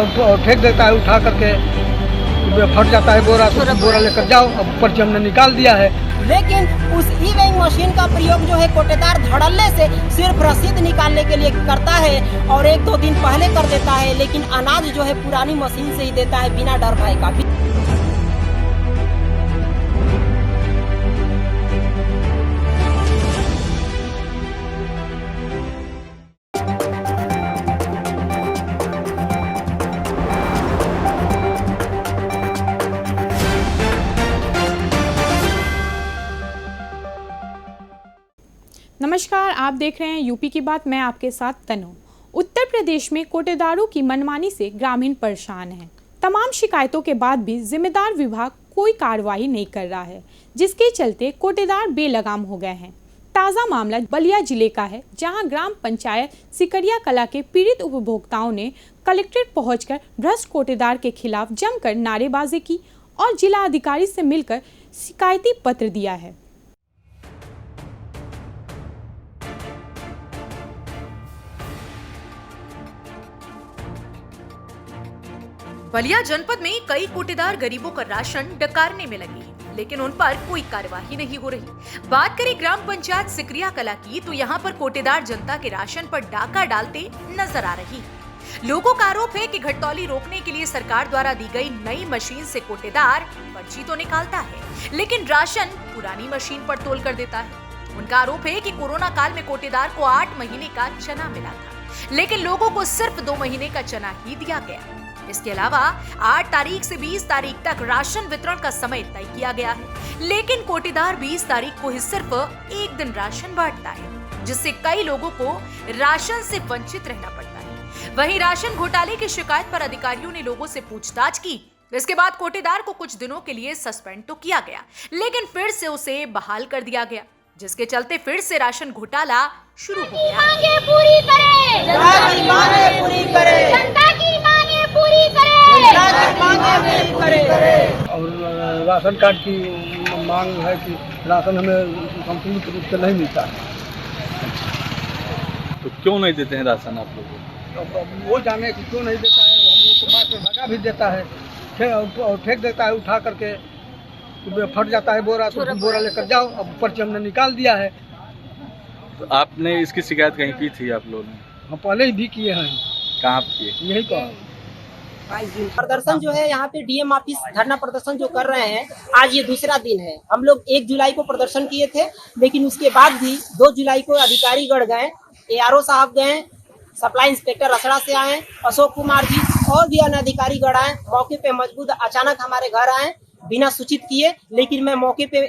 फेंक देता है उठा करके, फट जाता है बोरा, तो बोरा लेकर जाओ, अब पर्ची हमने निकाल दिया है। लेकिन उस ई वेइंग मशीन का प्रयोग जो है कोटेदार धड़ल्ले से सिर्फ रसीद निकालने के लिए करता है और 1-2 दिन पहले कर देता है, लेकिन अनाज जो है पुरानी मशीन से ही देता है बिना डर भय का। नमस्कार, आप देख रहे हैं यूपी की बात। मैं आपके साथ तनु। उत्तर प्रदेश में कोटेदारों की मनमानी से ग्रामीण परेशान हैं। तमाम शिकायतों के बाद भी जिम्मेदार विभाग कोई कार्रवाई नहीं कर रहा है, जिसके चलते कोटेदार बेलगाम हो गए हैं। ताज़ा मामला बलिया जिले का है, जहां ग्राम पंचायत सिकरिया कला के पीड़ित उपभोक्ताओं ने कलेक्ट्रेट पहुंचकर भ्रष्ट कोटेदार के खिलाफ जमकर नारेबाजी की और जिला अधिकारी से मिलकर शिकायती पत्र दिया है। बलिया जनपद में कई कोटेदार गरीबों का राशन डकारने में लगे हैं, लेकिन उन पर कोई कार्यवाही नहीं हो रही। बात करें ग्राम पंचायत सिकरिया कला की, तो यहाँ पर कोटेदार जनता के राशन पर डाका डालते नजर आ रही है। लोगों का आरोप है कि घटतौली रोकने के लिए सरकार द्वारा दी गई नई मशीन से कोटेदार पर्ची तो निकालता है, लेकिन राशन पुरानी मशीन पर तोल कर देता है। उनका आरोप है कि कोरोना काल में कोटेदार को 8 महीने का चना मिला था, लेकिन लोगों को सिर्फ 2 महीने का चना ही दिया गया। इसके अलावा 8 तारीख से 20 तारीख तक राशन वितरण का समय तय किया गया है, लेकिन कोटेदार 20 तारीख को ही सिर्फ 1 दिन राशन बांटता है, जिससे कई लोगों को राशन से वंचित रहना पड़ता है। वहीं राशन घोटाले की शिकायत पर अधिकारियों ने लोगों से पूछताछ की। इसके बाद कोटेदार को कुछ दिनों के लिए सस्पेंड तो किया गया, लेकिन फिर से उसे बहाल कर दिया गया, जिसके चलते फिर से राशन घोटाला शुरू हो गया। मांगे पूरी करें, मांगे पूरी करें, जनता की मांगे पूरी करें, मांगे पूरी करें। और राशन कार्ड की मांग है कि राशन हमें संपूर्ण रूप से नहीं मिलता है। तो क्यों नहीं देते हैं राशन आप लोगों को? अब वो जाने कि क्यों नहीं देता है, हम लोग को मार भगा भी देता है, फेंक देता है उठा करके, फट जाता है बोरा, तो बोरा लेकर जाओ, अब पर्ची हमने निकाल दिया है। तो आपने इसकी शिकायत कहीं की थी आप लोगों ने? हम पहले ही भी किए हैं। कहाँ किए? यही कहा प्रदर्शन जो है यहाँ पे डीएम ऑफिस धरना प्रदर्शन जो कर रहे हैं, आज ये दूसरा दिन है। हम लोग 1 जुलाई को प्रदर्शन किए थे, लेकिन उसके बाद भी 2 जुलाई को अधिकारी गढ़ गए, ARO साहब गए, सप्लाई इंस्पेक्टर रसड़ा से आए, अशोक कुमार जी और भी अन्य अधिकारी गढ़ आए। मौके पे मजबूत अचानक हमारे घर आए बिना सूचित किए, लेकिन मैं मौके पे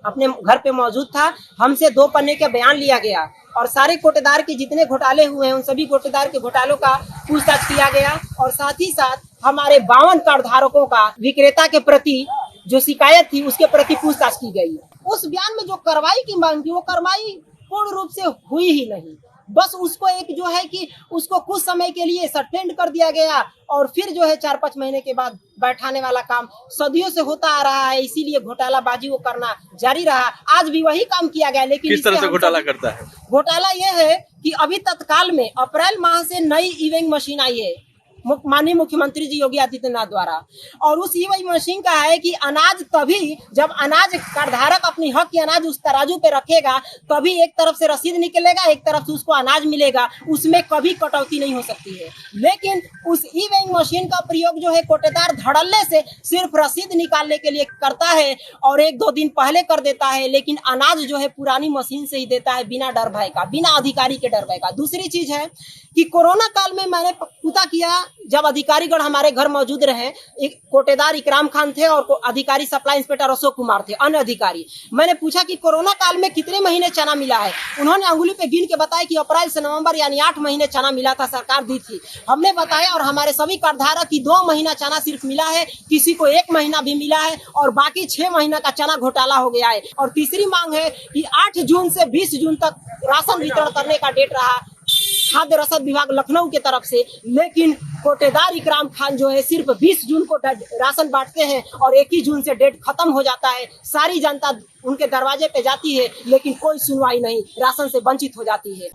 अपने घर पे मौजूद था। हमसे 2 पन्ने का बयान लिया गया और सारे कोटेदार के जितने घोटाले हुए हैं उन सभी कोटेदार के घोटालों का पूछताछ किया गया और साथ ही साथ हमारे 52 कार्ड धारकों का विक्रेता के प्रति जो शिकायत थी उसके प्रति पूछताछ की गई। उस बयान में जो कार्रवाई की मांग थी वो कार्रवाई पूर्ण रूप से हुई ही नहीं। बस उसको एक जो है कि उसको कुछ समय के लिए सस्पेंड कर दिया गया और फिर जो है 4-5 महीने के बाद बैठाने वाला काम सदियों से होता आ रहा है, इसीलिए घोटालाबाजी वो करना जारी रहा। आज भी वही काम किया गया, लेकिन किस तरह से घोटाला करता है? घोटाला ये है कि अभी तत्काल में अप्रैल माह से नई ई वेइंग मशीन आई है माननीय मुख्यमंत्री जी योगी आदित्यनाथ द्वारा, और उस ई वेइंग मशीन का है कि अनाज तभी जब अनाज कार्डधारक अपनी हक की अनाज उस तराजू पे रखेगा तभी एक तरफ से रसीद निकलेगा, एक तरफ से उसको अनाज मिलेगा, उसमें कभी कटौती नहीं हो सकती है। लेकिन उस ई वेइंग मशीन का प्रयोग जो है कोटेदार धड़ल्ले से सिर्फ रसीद निकालने के लिए करता है और 1-2 दिन पहले कर देता है, लेकिन अनाज जो है पुरानी मशीन से ही देता है बिना डर भय का, बिना अधिकारी के डर भय का। दूसरी चीज है कि कोरोना काल में मैंने पता किया, जब अधिकारीगण हमारे घर मौजूद रहे, एक कोटेदार इकराम खान थे और अधिकारी सप्लाई इंस्पेक्टर अशोक कुमार थे, अन्य अधिकारी। मैंने पूछा कि कोरोना काल में कितने महीने चना मिला है। उन्होंने अंगुली पे गिन के बताया कि अप्रैल से नवंबर यानी 8 महीने चना मिला था, सरकार दी थी। हमने बताया और हमारे सभी कार्डधारक की 2 महीना चना सिर्फ मिला है, किसी को 1 महीना भी मिला है और बाकी 6 महीना का चना घोटाला हो गया है। और तीसरी मांग है कि 8 जून से 20 जून तक राशन वितरण करने का डेट रहा खाद्य रसद विभाग लखनऊ के तरफ से, लेकिन कोटेदार इकराम खान जो है सिर्फ 20 जून को राशन बांटते हैं और 21 जून से डेट खत्म हो जाता है। सारी जनता उनके दरवाजे पे जाती है, लेकिन कोई सुनवाई नहीं, राशन से वंचित हो जाती है।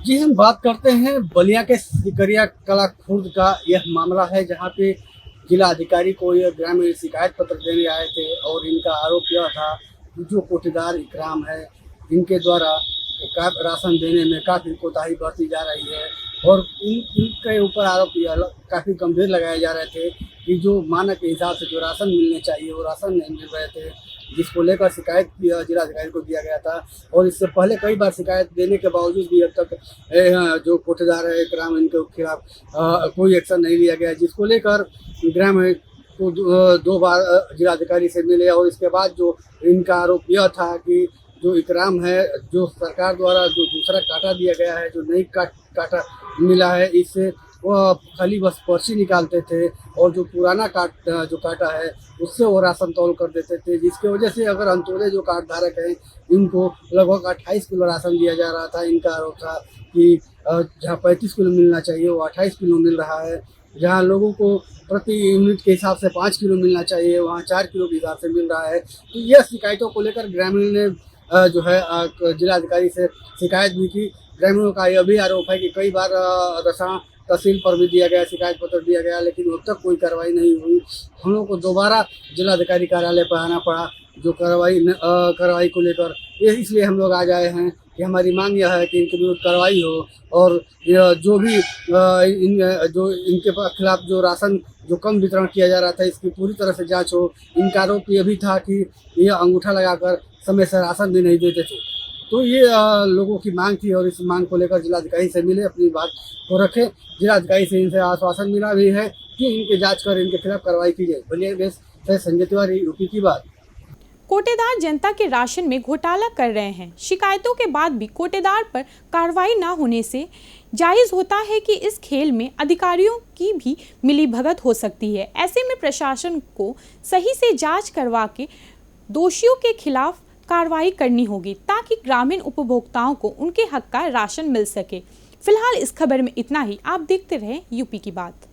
जी, हम बात करते हैं बलिया के सिकरिया कला खुर्द का। यह मामला है जहां पे जिला अधिकारी को यह ग्रामीण शिकायत पत्र देने आए थे और इनका आरोप यह था कि जो कोटेदार इकराम है इनके द्वारा राशन देने में काफ़ी कोताही बरती जा रही है और इनके ऊपर आरोप काफ़ी गंभीर लगाए जा रहे थे कि जो मानक के हिसाब से जो राशन मिलने चाहिए वो राशन नहीं मिल रहे थे, जिसको लेकर शिकायत जिलाधिकारी को दिया गया था। और इससे पहले कई बार शिकायत देने के बावजूद भी अब तक जो कोटेदार है इकराम इनके खिलाफ कोई एक्शन नहीं लिया गया, जिसको लेकर ग्रामीण को दो बार जिलाधिकारी से मिले और इसके बाद जो इनका आरोप यह था कि जो इकराम है जो सरकार द्वारा जो दूसरा काटा दिया गया है, जो नई काटा मिला है, इससे वह खाली बस पर्ची निकालते थे और जो पुराना जो काटा है उससे वो राशन तौल कर देते थे, जिसकी वजह से अगर अंत्योदय जो कार्ड धारक हैं इनको लगभग 28 किलो राशन दिया जा रहा था। इनका आरोप था कि जहाँ 35 किलो मिलना चाहिए वो 28 किलो मिल रहा है, जहाँ लोगों को प्रति यूनिट के हिसाब से 5 किलो मिलना चाहिए वहाँ 4 किलो के हिसाब से मिल रहा है। तो यह शिकायतों को लेकर ग्रामीण ने जो है जिलाधिकारी से शिकायत भी की। ग्रामीणों का यह भी आरोप है कि कई बार रसा तहसील पर भी दिया गया, शिकायत पत्र दिया गया, लेकिन अब तक कोई कार्रवाई नहीं हुई। हम लोग को दोबारा जिलाधिकारी कार्यालय पर आना पड़ा जो कार्रवाई को लेकर। इसलिए हम लोग आज आए हैं कि हमारी मांग यह है कि इनके विरुद्ध कार्रवाई हो और जो भी जो इनके खिलाफ जो राशन जो कम वितरण किया जा रहा था इसकी पूरी तरह से जांच हो। इनका आरोप यह भी था कि यह अंगूठा लगाकर समय से राशन भी नहीं देते थे। तो ये लोगों की मांग थी और इस मांग को लेकर जिलाधिकारी से मिले, अपनी बात को रखे। जिलाधिकारी से इनसे आश्वासन मिला भी है कि इनकी जांच कर इनके खिलाफ कार्रवाई की जाए। बलिया से संजय तिवारी, यूपी की बात। कोटेदार जनता के राशन में घोटाला कर रहे हैं। शिकायतों के बाद भी कोटेदार पर कार्रवाई न होने से जायज़ होता है कि इस खेल में अधिकारियों की भी मिलीभगत हो सकती है। ऐसे में प्रशासन को सही से जांच करवा के दोषियों के खिलाफ कार्रवाई करनी होगी ताकि ग्रामीण उपभोक्ताओं को उनके हक का राशन मिल सके। फिलहाल इस खबर में इतना ही। आप देखते रहें यूपी की बात।